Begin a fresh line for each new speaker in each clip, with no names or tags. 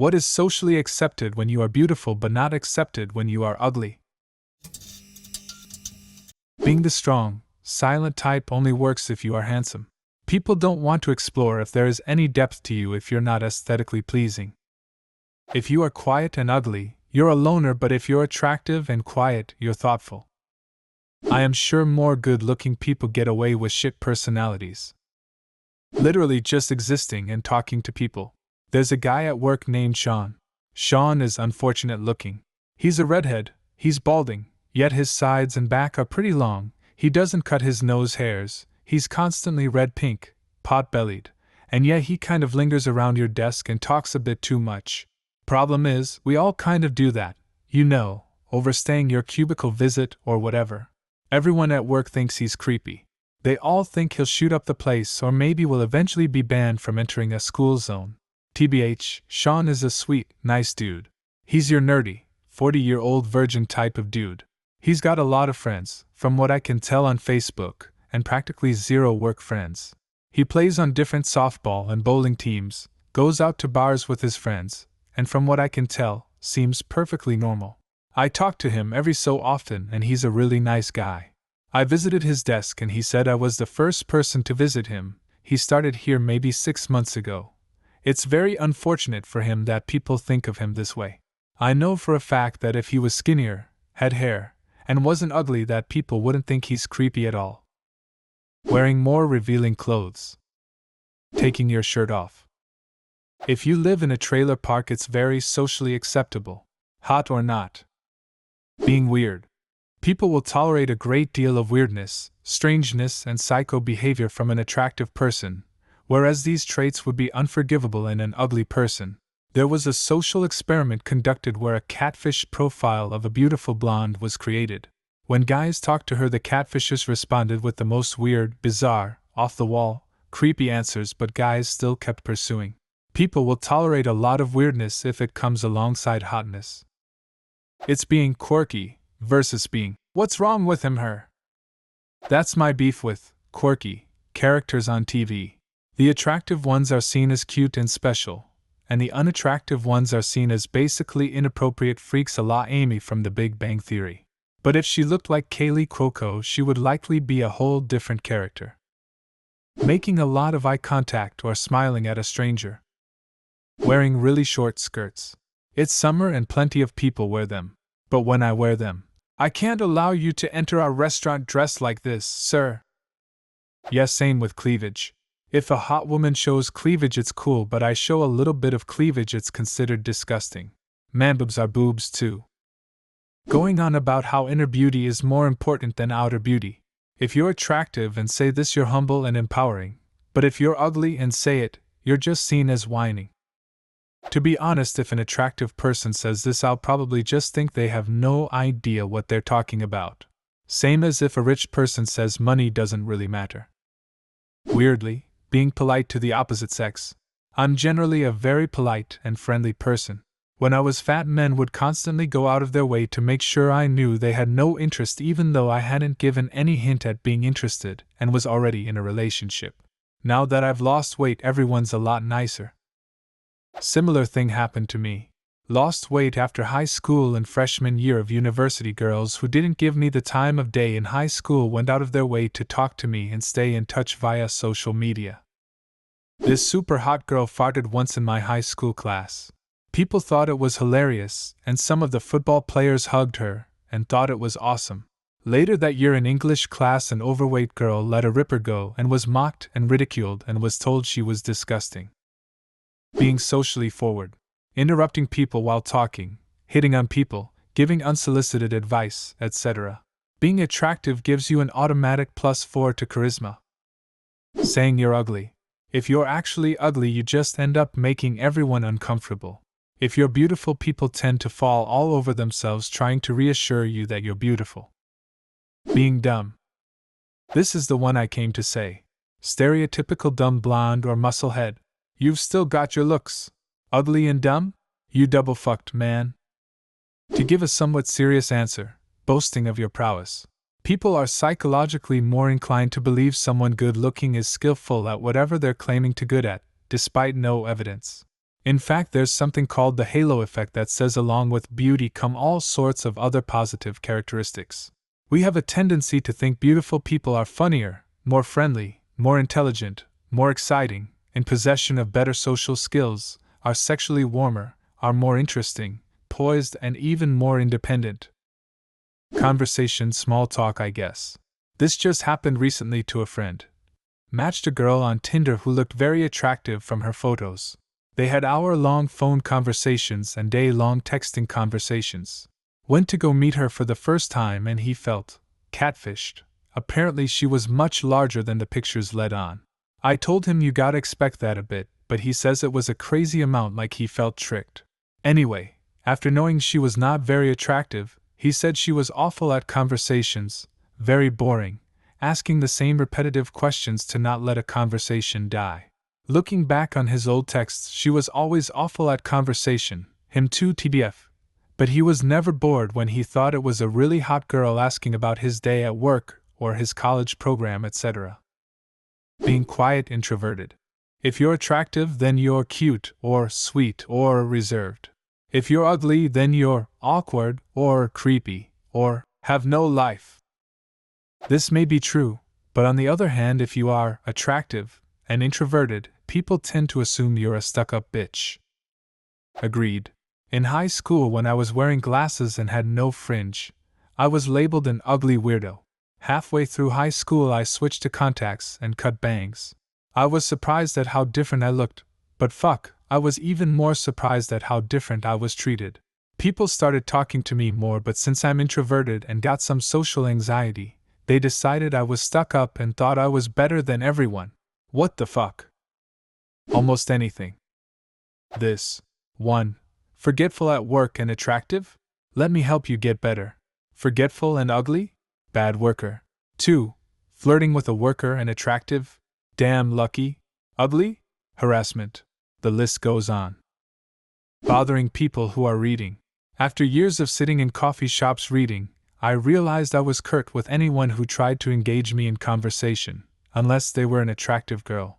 What is socially accepted when you are beautiful but not accepted when you are ugly? Being the strong, silent type only works if you are handsome. People don't want to explore if there is any depth to you if you're not aesthetically pleasing. If you are quiet and ugly, you're a loner, but if you're attractive and quiet, you're thoughtful. I am sure more good-looking people get away with shit personalities. Literally just existing and talking to people. There's a guy at work named Sean. Sean is unfortunate looking. He's a redhead, he's balding, yet his sides and back are pretty long, he doesn't cut his nose hairs, he's constantly red-pink, pot-bellied, and yet he kind of lingers around your desk and talks a bit too much. Problem is, we all kind of do that, you know, overstaying your cubicle visit or whatever. Everyone at work thinks he's creepy. They all think he'll shoot up the place or maybe will eventually be banned from entering a school zone. TBH, Sean is a sweet, nice dude. He's your nerdy, 40-year-old virgin type of dude. He's got a lot of friends, from what I can tell on Facebook, and practically zero work friends. He plays on different softball and bowling teams, goes out to bars with his friends, and from what I can tell, seems perfectly normal. I talk to him every so often and he's a really nice guy. I visited his desk and he said I was the first person to visit him. He started here maybe 6 months ago. It's very unfortunate for him that people think of him this way. I know for a fact that if he was skinnier, had hair, and wasn't ugly that people wouldn't think he's creepy at all. Wearing more revealing clothes. Taking your shirt off. If you live in a trailer park, it's very socially acceptable. Hot or not. Being weird. People will tolerate a great deal of weirdness, strangeness, and psycho behavior from an attractive person, whereas these traits would be unforgivable in an ugly person. There was a social experiment conducted where a catfish profile of a beautiful blonde was created. When guys talked to her, the catfishes responded with the most weird, bizarre, off-the-wall, creepy answers, but guys still kept pursuing. People will tolerate a lot of weirdness if it comes alongside hotness. It's being quirky versus being, what's wrong with him, her? That's my beef with quirky characters on TV. The attractive ones are seen as cute and special, and the unattractive ones are seen as basically inappropriate freaks a la Amy from The Big Bang Theory. But if she looked like Kaylee Cuoco, she would likely be a whole different character. Making a lot of eye contact or smiling at a stranger. Wearing really short skirts. It's summer and plenty of people wear them. But when I wear them, I can't allow you to enter our restaurant dressed like this, sir. Yes, same with cleavage. If a hot woman shows cleavage, it's cool, but I show a little bit of cleavage, it's considered disgusting. Man boobs are boobs too. Going on about how inner beauty is more important than outer beauty. If you're attractive and say this, you're humble and empowering. But if you're ugly and say it, you're just seen as whining. To be honest, if an attractive person says this, I'll probably just think they have no idea what they're talking about. Same as if a rich person says money doesn't really matter. Weirdly, being polite to the opposite sex. I'm generally a very polite and friendly person. When I was fat, men would constantly go out of their way to make sure I knew they had no interest, even though I hadn't given any hint at being interested and was already in a relationship. Now that I've lost weight, everyone's a lot nicer. Similar thing happened to me. Lost weight after high school and freshman year of university. Girls who didn't give me the time of day in high school went out of their way to talk to me and stay in touch via social media. This super hot girl farted once in my high school class. People thought it was hilarious, and some of the football players hugged her and thought it was awesome. Later that year in English class, an overweight girl let a ripper go and was mocked and ridiculed and was told she was disgusting. Being socially forward. Interrupting people while talking, hitting on people, giving unsolicited advice, etc. Being attractive gives you an automatic +4 to charisma. Saying you're ugly. If you're actually ugly, you just end up making everyone uncomfortable. If you're beautiful, people tend to fall all over themselves trying to reassure you that you're beautiful. Being dumb. This is the one I came to say. Stereotypical dumb blonde or musclehead. You've still got your looks. Ugly and dumb? You double fucked, man. To give a somewhat serious answer, boasting of your prowess. People are psychologically more inclined to believe someone good looking is skillful at whatever they're claiming to good at, despite no evidence. In fact, there's something called the halo effect that says along with beauty come all sorts of other positive characteristics. We have a tendency to think beautiful people are funnier, more friendly, more intelligent, more exciting, in possession of better social skills, are sexually warmer, are more interesting, poised, and even more independent. Conversation, small talk, I guess. This just happened recently to a friend. Matched a girl on Tinder who looked very attractive from her photos. They had hour-long phone conversations and day-long texting conversations. Went to go meet her for the first time and he felt catfished. Apparently she was much larger than the pictures led on. I told him you gotta expect that a bit, but he says it was a crazy amount, like he felt tricked. Anyway, after knowing she was not very attractive, he said she was awful at conversations, very boring, asking the same repetitive questions to not let a conversation die. Looking back on his old texts, she was always awful at conversation, him too TBF, but he was never bored when he thought it was a really hot girl asking about his day at work or his college program, etc. Being quiet, introverted. If you're attractive, then you're cute, or sweet, or reserved. If you're ugly, then you're awkward, or creepy, or have no life. This may be true, but on the other hand, if you are attractive and introverted, people tend to assume you're a stuck-up bitch. Agreed. In high school, when I was wearing glasses and had no fringe, I was labeled an ugly weirdo. Halfway through high school, I switched to contacts and cut bangs. I was surprised at how different I looked, but fuck, I was even more surprised at how different I was treated. People started talking to me more, but since I'm introverted and got some social anxiety, they decided I was stuck up and thought I was better than everyone. What the fuck? Almost anything. This. 1. Forgetful at work and attractive? Let me help you get better. Forgetful and ugly? Bad worker. 2. Flirting with a worker and attractive? Damn lucky. Ugly? Harassment. The list goes on. Bothering people who are reading. After years of sitting in coffee shops reading, I realized I was curt with anyone who tried to engage me in conversation, unless they were an attractive girl.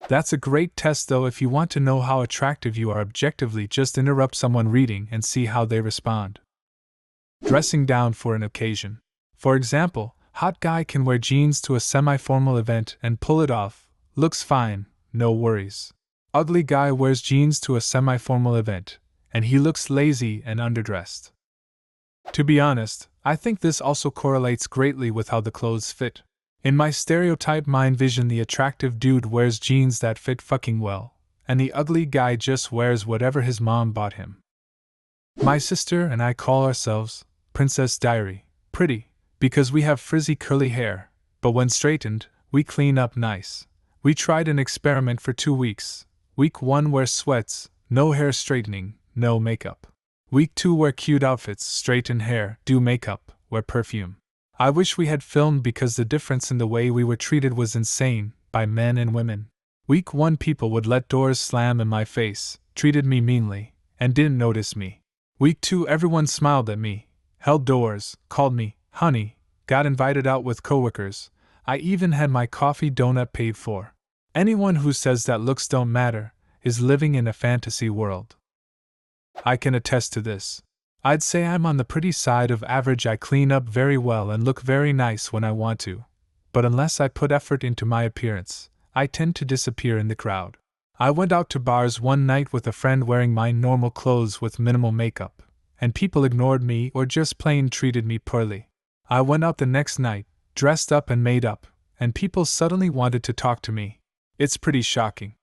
That's a great test though. If you want to know how attractive you are objectively, just interrupt someone reading and see how they respond. Dressing down for an occasion. For example, hot guy can wear jeans to a semi-formal event and pull it off, looks fine, no worries. Ugly guy wears jeans to a semi-formal event, and he looks lazy and underdressed. To be honest, I think this also correlates greatly with how the clothes fit. In my stereotype mind vision, the attractive dude wears jeans that fit fucking well, and the ugly guy just wears whatever his mom bought him. My sister and I call ourselves Princess Diary, pretty, because we have frizzy curly hair, but when straightened, we clean up nice. We tried an experiment for 2 weeks. Week 1 wear sweats, no hair straightening, no makeup. Week 2 wear cute outfits, straighten hair, do makeup, wear perfume. I wish we had filmed because the difference in the way we were treated was insane, by men and women. Week 1 people would let doors slam in my face, treated me meanly, and didn't notice me. Week 2 everyone smiled at me, held doors, called me honey, got invited out with coworkers. I even had my coffee donut paid for. Anyone who says that looks don't matter is living in a fantasy world. I can attest to this. I'd say I'm on the pretty side of average. I clean up very well and look very nice when I want to, but unless I put effort into my appearance, I tend to disappear in the crowd. I went out to bars one night with a friend wearing my normal clothes with minimal makeup, and people ignored me or just plain treated me poorly. I went out the next night, dressed up and made up, and people suddenly wanted to talk to me. It's pretty shocking.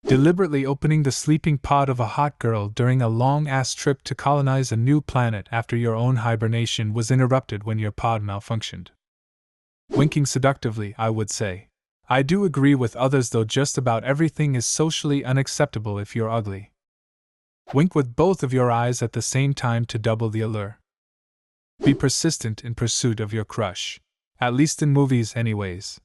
Deliberately opening the sleeping pod of a hot girl during a long-ass trip to colonize a new planet after your own hibernation was interrupted when your pod malfunctioned. Winking seductively, I would say. I do agree with others though, just about everything is socially unacceptable if you're ugly. Wink with both of your eyes at the same time to double the allure. Be persistent in pursuit of your crush. At least in movies anyways.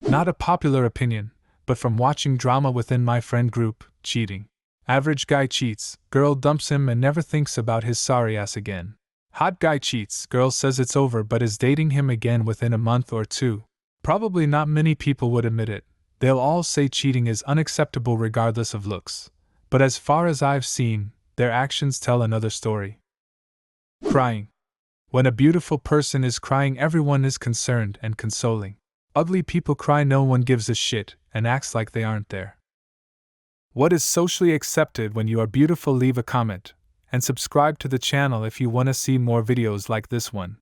Not a popular opinion, but from watching drama within my friend group, cheating. Average guy cheats, girl dumps him and never thinks about his sorry ass again. Hot guy cheats, girl says it's over but is dating him again within a month or 2. Probably not many people would admit it, They'll all say cheating is unacceptable regardless of looks, but as far as I've seen, their actions tell another story. Crying. When a beautiful person is crying, everyone is concerned and consoling. Ugly people cry, no one gives a shit, and acts like they aren't there. What is socially accepted when you are beautiful? Leave a comment, and subscribe to the channel if you want to see more videos like this one.